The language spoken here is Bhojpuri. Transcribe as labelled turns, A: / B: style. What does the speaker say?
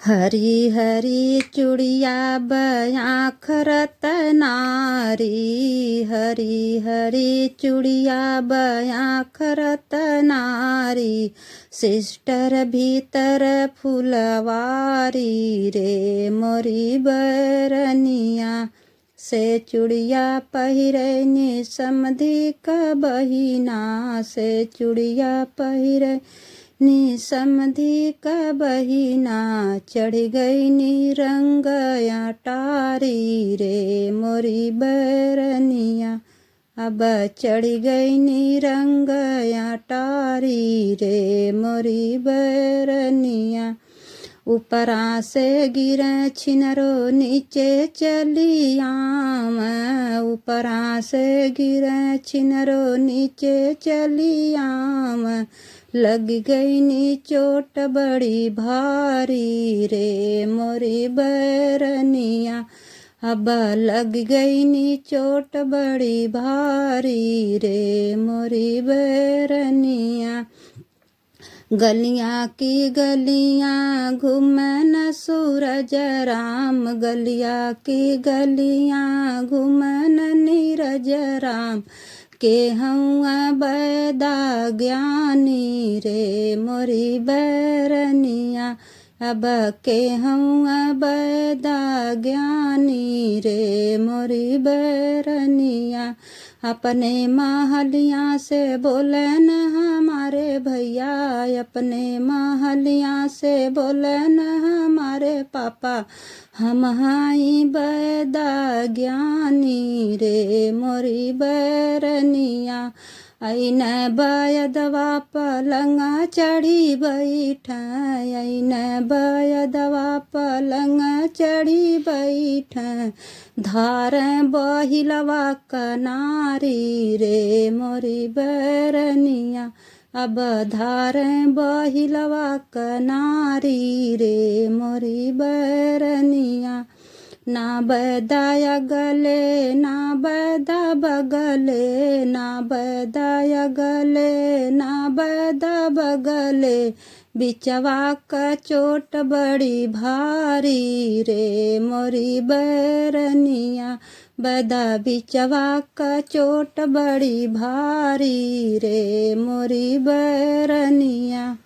A: हरी हरी चूड़िया बयाख रतनारी, हरी हरी चूड़िया बयाख रतनारी, सिस्टर भीतर फुलवारी रे मोरी बरनिया से चूड़िया पहिरनी समधी का बहिना, से चूड़िया पहिर नी समधी का बहिना, चढ़ गई नी रंगया टारी रे मोरी बरनिया, अब चढ़ गई नी रंगया टारी रे मोरी बरनिया। ऊपरा से गिरे छिनरो नीचे चली आम, ऊपरा से गिरे छिनरो नीचे चली आम, लग गई नी चोट बड़ी भारी रे मोरी बरनिया, अब लग गई नी चोट बड़ी भारी रे मोरी बरनिया। गलियां की गलियां घूमन सूरज राम, गलियां की गलियां घूमन नीरज राम, के हुआ बैदा ज्ञानी रे मोरी बरनिया, अब के हुआ बैदा ज्ञानी रे मोरी बरनिया। अपने महलिया से बोलन हमारे भैया, अपने महलिया से बोलन हमारे पापा, हम हाई बैदा ज्ञानी रे मोरी बरनिया। ऐन बयदवा पलंग चढ़ी बैठ, ऐन बयदवा पलंग चढ़ी बैठ, धार बहिलवा कनारी रे मोरी बरनिया, अब धार बहिलवा कनारी रे मोरी बरनिया। ना बदाया गले ना बदा बगले, ना बदाया गले ना बदा बगले, बिचवा का चोट बड़ी भारी रे मोरी बरनिया, बदा बिचवा का चोट बड़ी भारी रे मोरी बरनिया।